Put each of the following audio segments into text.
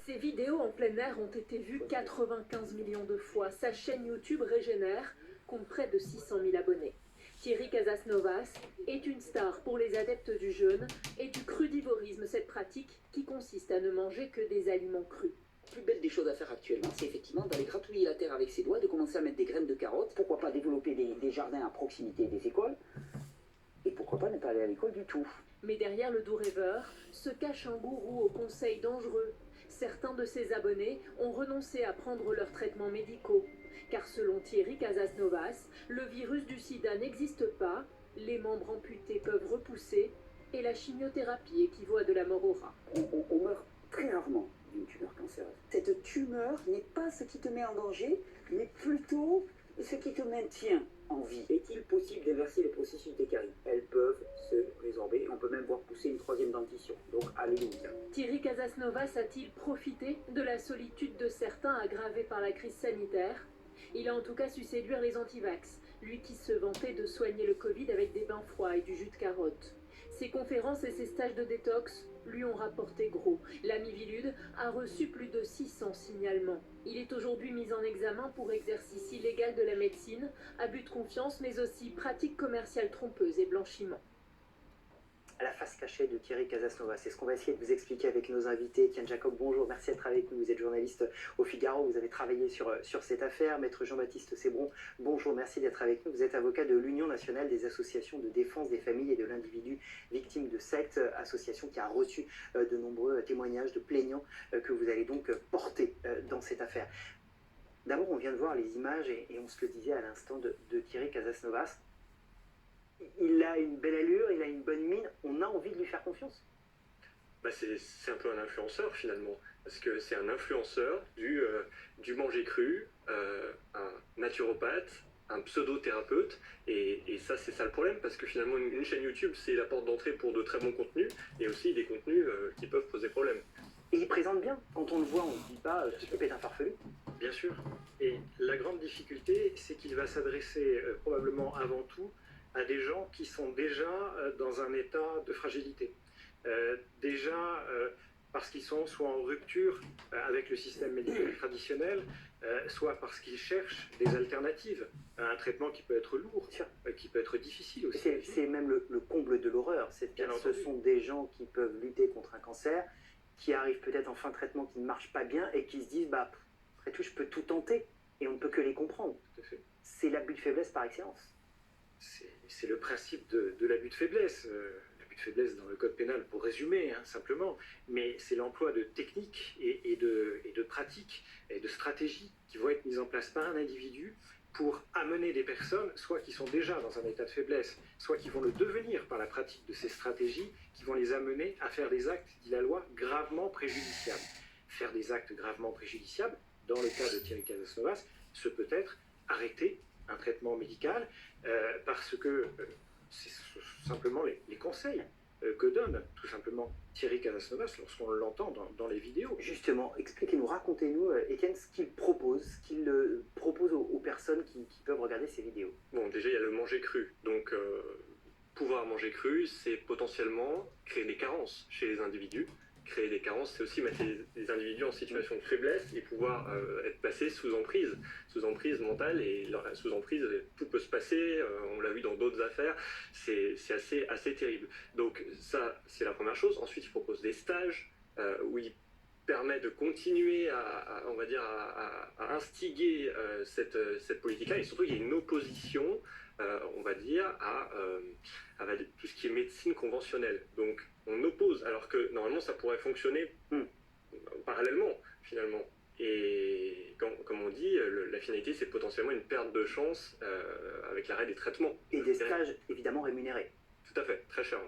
Ces vidéos en plein air ont été vues 95 millions de fois. Sa chaîne YouTube Régénère compte près de 600 000 abonnés. Thierry Casasnovas est une star pour les adeptes du jeûne et du crudivorisme, cette pratique qui consiste à ne manger que des aliments crus. La plus belle des choses à faire actuellement, c'est effectivement d'aller gratouiller la terre avec ses doigts, de commencer à mettre des graines de carottes, pourquoi pas développer des jardins à proximité des écoles, et pourquoi pas ne pas aller à l'école du tout. Mais derrière le doux rêveur se cache un gourou aux conseils dangereux. Certains de ses abonnés ont renoncé à prendre leurs traitements médicaux. Car selon Thierry Casasnovas, le virus du sida n'existe pas, les membres amputés peuvent repousser et la chimiothérapie équivaut à de la mort au rat. On meurt très rarement d'une tumeur cancéreuse. Cette tumeur n'est pas ce qui te met en danger, mais plutôt ce qui te maintient en vie. Est-il possible d'inverser les processus des caries? Elles peuvent se résorber, on peut même voir pousser une troisième dentition. Donc alléluia. Thierry Casasnovas a-t-il profité de la solitude de certains aggravée par la crise sanitaire? Il a en tout cas su séduire les antivax, lui qui se vantait de soigner le Covid avec des bains froids et du jus de carotte. Ses conférences et ses stages de détox lui ont rapporté gros. L'ami Vilude a reçu plus de 600 signalements. Il est aujourd'hui mis en examen pour exercice illégal de la médecine, abus de confiance, mais aussi pratiques commerciales trompeuses et blanchiment. À la face cachée de Thierry Casasnovas. C'est ce qu'on va essayer de vous expliquer avec nos invités. Kian Jacob, bonjour, merci d'être avec nous. Vous êtes journaliste au Figaro, vous avez travaillé sur cette affaire. Maître Jean-Baptiste Sébron, bonjour, merci d'être avec nous. Vous êtes avocat de l'Union nationale des associations de défense des familles et de l'individu victime de sectes, association qui a reçu de nombreux témoignages de plaignants que vous allez donc porter dans cette affaire. D'abord, on vient de voir les images et on se le disait à l'instant de Thierry Casasnovas. Il a une belle allure, il a une bonne mine, on a envie de lui faire confiance. C'est un peu un influenceur finalement, parce que c'est un influenceur du manger cru, un naturopathe, un pseudo-thérapeute, et ça c'est ça le problème, parce que finalement une chaîne YouTube c'est la porte d'entrée pour de très bons contenus, et aussi des contenus qui peuvent poser problème. Et il présente bien, quand on le voit on ne dit pas ce type est un farfelu. Bien sûr, et la grande difficulté c'est qu'il va s'adresser probablement avant tout à des gens qui sont déjà dans un état de fragilité. Parce qu'ils sont soit en rupture avec le système médical traditionnel, soit parce qu'ils cherchent des alternatives à un traitement qui peut être lourd, qui peut être difficile aussi. C'est même le comble de l'horreur. Ce sont des gens qui peuvent lutter contre un cancer, qui arrivent peut-être en fin de traitement qui ne marche pas bien et qui se disent après tout je peux tout tenter, et on ne peut que les comprendre. Tout à fait. C'est l'abus de faiblesse par excellence. C'est le principe de l'abus de faiblesse. L'abus de faiblesse dans le code pénal, pour résumer, simplement. Mais c'est l'emploi de techniques et de pratiques et de stratégies qui vont être mises en place par un individu pour amener des personnes, soit qui sont déjà dans un état de faiblesse, soit qui vont le devenir par la pratique de ces stratégies, qui vont les amener à faire des actes, dit la loi, gravement préjudiciables. Faire des actes gravement préjudiciables, dans le cas de Thierry Casasnovas, ce peut être arrêter un traitement médical, parce que c'est simplement les conseils que donne tout simplement Thierry Casasnovas lorsqu'on l'entend dans les vidéos. Justement, expliquez-nous, racontez-nous, Étienne, ce qu'il propose, aux personnes qui peuvent regarder ces vidéos. Bon, déjà il y a le manger cru, donc pouvoir manger cru, c'est potentiellement créer des carences chez les individus. Créer des carences, c'est aussi mettre les individus en situation de faiblesse et pouvoir être placés sous emprise mentale, et sous emprise, tout peut se passer, on l'a vu dans d'autres affaires, c'est assez terrible. Donc ça, c'est la première chose. Ensuite, il propose des stages où il permet de continuer à instiguer cette politique-là, et surtout il y a une opposition, on va dire, à tout ce qui est médecine conventionnelle. Donc on oppose, alors que normalement ça pourrait fonctionner parallèlement finalement. Et comme on dit, la finalité c'est potentiellement une perte de chance avec l'arrêt des traitements. Et des stages évidemment rémunérés. Tout à fait, très cher.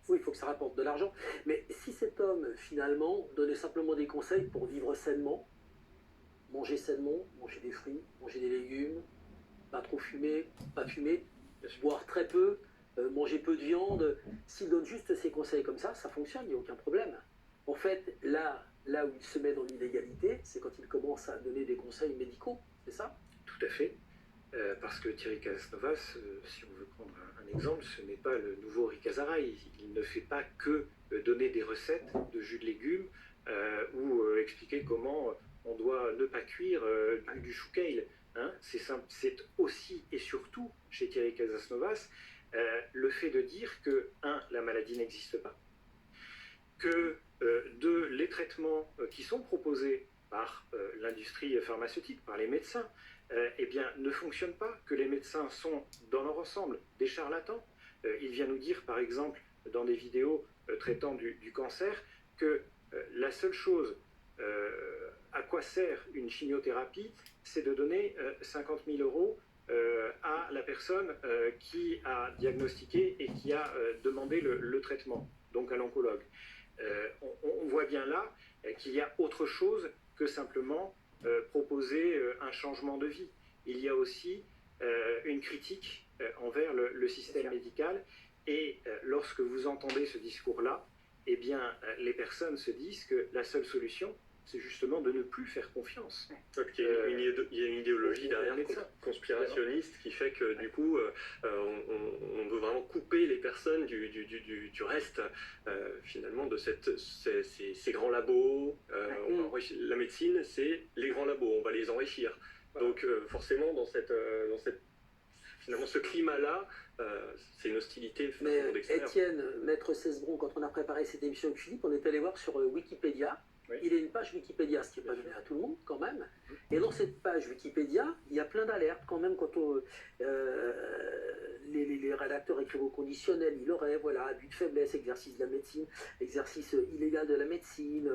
Oui, il faut que ça rapporte de l'argent. Mais si cet homme, finalement, donnait simplement des conseils pour vivre sainement, manger des fruits, manger des légumes, pas trop fumer, pas fumer, boire très peu, manger peu de viande, s'il donne juste ces conseils comme ça fonctionne, il n'y a aucun problème. En fait, là où il se met dans l'illégalité, c'est quand il commence à donner des conseils médicaux, c'est ça? Tout à fait. Parce que Thierry Casasnovas, si on veut prendre un exemple, ce n'est pas le nouveau Rick Azaray. Il ne fait pas que donner des recettes de jus de légumes ou expliquer comment on doit ne pas cuire du chou kale. Hein. C'est aussi et surtout, chez Thierry Casasnovas, le fait de dire que, la maladie n'existe pas, que les traitements qui sont proposés par l'industrie pharmaceutique, par les médecins, eh bien, ne fonctionnent pas, que les médecins sont, dans leur ensemble, des charlatans. Il vient nous dire, par exemple, dans des vidéos traitant du cancer, que la seule chose à quoi sert une chimiothérapie, c'est de donner 50 000 euros à la personne qui a diagnostiqué et qui a demandé le traitement, donc à l'oncologue. On voit bien là qu'il y a autre chose que simplement proposer un changement de vie. Il y a aussi une critique envers le système médical, et lorsque vous entendez ce discours-là, eh bien, les personnes se disent que la seule solution, c'est justement de ne plus faire confiance. Il y a une idéologie derrière conspirationniste qui fait que du coup on veut vraiment couper les personnes du reste finalement de ces grands labos. La médecine, c'est les grands labos, on va les enrichir. Donc forcément finalement ce climat-là, c'est une hostilité. Mais Étienne, Maître Cesbron, quand on a préparé cette émission avec Philippe, on est allé voir sur Wikipédia. Oui. Il y a une page Wikipédia, ce qui n'est pas donné à tout le monde quand même. Et dans cette page Wikipédia, il y a plein d'alertes quand même quand les rédacteurs écrivent au conditionnel. Il aurait, voilà, abus de faiblesse, exercice de la médecine, exercice illégal de la médecine.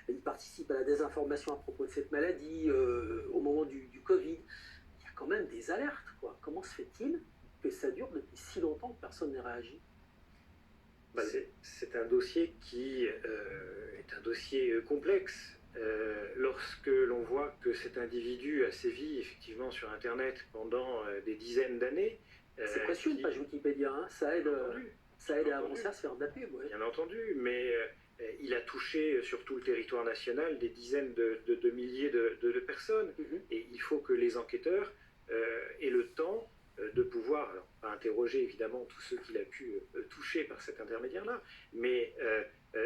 Il participe à la désinformation à propos de cette maladie au moment du Covid. Il y a quand même des alertes, quoi. Comment se fait-il que ça dure depuis si longtemps que personne n'a réagi ? C'est un dossier qui est un dossier complexe. Lorsque l'on voit que cet individu a sévi effectivement sur Internet pendant des dizaines d'années... c'est précieux une page Wikipédia, hein. Ça aide à avancer, à se faire de la pub. Ouais. Bien entendu, mais il a touché sur tout le territoire national des dizaines de milliers de personnes. Et il faut que les enquêteurs aient le temps de pouvoir, alors pas interroger évidemment tous ceux qu'il a pu toucher par cet intermédiaire-là, mais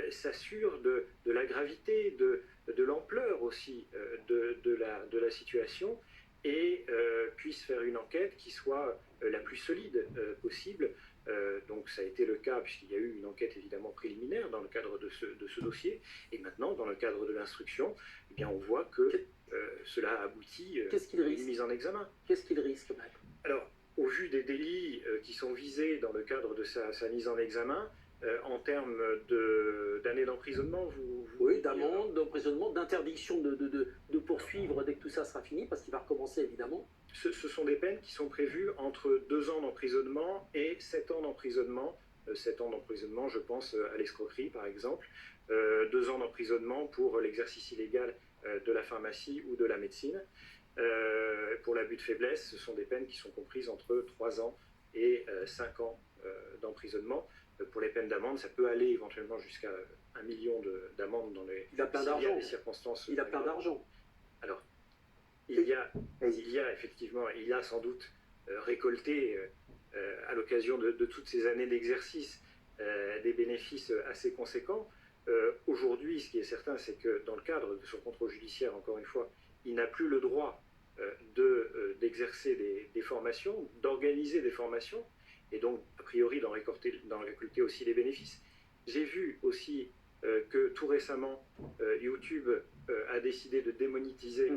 s'assure de la gravité, de l'ampleur aussi de la situation, et puisse faire une enquête qui soit la plus solide possible. Donc ça a été le cas, puisqu'il y a eu une enquête évidemment préliminaire dans le cadre de ce dossier, et maintenant dans le cadre de l'instruction, eh bien, on voit que cela aboutit à une mise en examen. Qu'est-ce qu'il risque, Maître ? Alors, au vu des délits qui sont visés dans le cadre de sa mise en examen, en termes d'années d'emprisonnement, oui, d'amende, d'emprisonnement, d'interdiction de poursuivre dès que tout ça sera fini, parce qu'il va recommencer évidemment. Ce sont des peines qui sont prévues entre 2 ans d'emprisonnement et 7 ans d'emprisonnement. 7 ans d'emprisonnement, je pense à l'escroquerie par exemple, 2 ans d'emprisonnement pour l'exercice illégal de la pharmacie ou de la médecine. Pour l'abus de faiblesse, ce sont des peines qui sont comprises entre 3 ans et 5 ans d'emprisonnement. Pour les peines d'amende, ça peut aller éventuellement jusqu'à 1 million d'amendes dans les circonstances. Il a plein d'argent. Alors, il y a effectivement, il a sans doute récolté à l'occasion de toutes ces années d'exercice des bénéfices assez conséquents. Aujourd'hui, ce qui est certain, c'est que dans le cadre de son contrôle judiciaire, encore une fois, il n'a plus le droit d'exercer des formations, d'organiser des formations, et donc, a priori, d'en récolter aussi les bénéfices. J'ai vu aussi que tout récemment, YouTube a décidé de démonétiser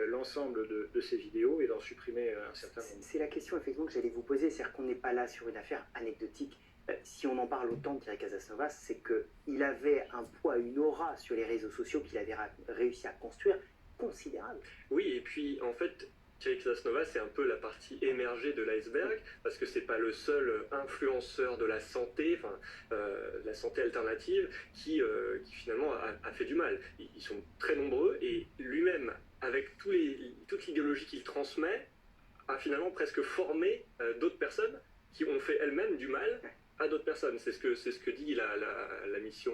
l'ensemble de ses vidéos et d'en supprimer un certain nombre. C'est la question effectivement que j'allais vous poser, c'est-à-dire qu'on n'est pas là sur une affaire anecdotique. Si on en parle autant de Thierry Casasnovas, c'est qu'il avait un poids, une aura sur les réseaux sociaux qu'il avait réussi à construire considérable. Oui, et puis en fait, Thierry Casasnovas, c'est un peu la partie émergée de l'iceberg, parce que c'est pas le seul influenceur de la santé, la santé alternative, qui finalement a fait du mal. Ils sont très nombreux, et lui-même, avec toute l'idéologie qu'il transmet, a finalement presque formé d'autres personnes qui ont fait elles-mêmes du mal à d'autres personnes. C'est ce que dit la mission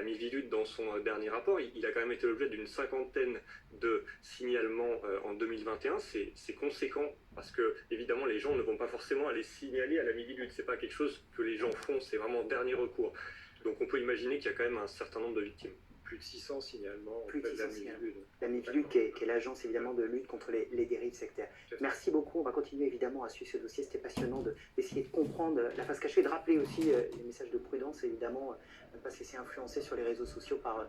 Miviludes dans son dernier rapport. Il a quand même été l'objet d'une 50aine de signalements en 2021. C'est conséquent parce que évidemment les gens ne vont pas forcément aller signaler à la Miviludes. C'est pas quelque chose que les gens font, c'est vraiment dernier recours. Donc on peut imaginer qu'il y a quand même un certain nombre de victimes. plus de 600 signalement Plus de auprès de la 600 signalements. Miviludes. La Miviludes, qui est l'agence évidemment de lutte contre les dérives sectaires. Merci beaucoup. On va continuer évidemment à suivre ce dossier. C'était passionnant d'essayer de comprendre la face cachée et de rappeler aussi les messages de prudence, évidemment, ne pas se laisser influencer sur les réseaux sociaux par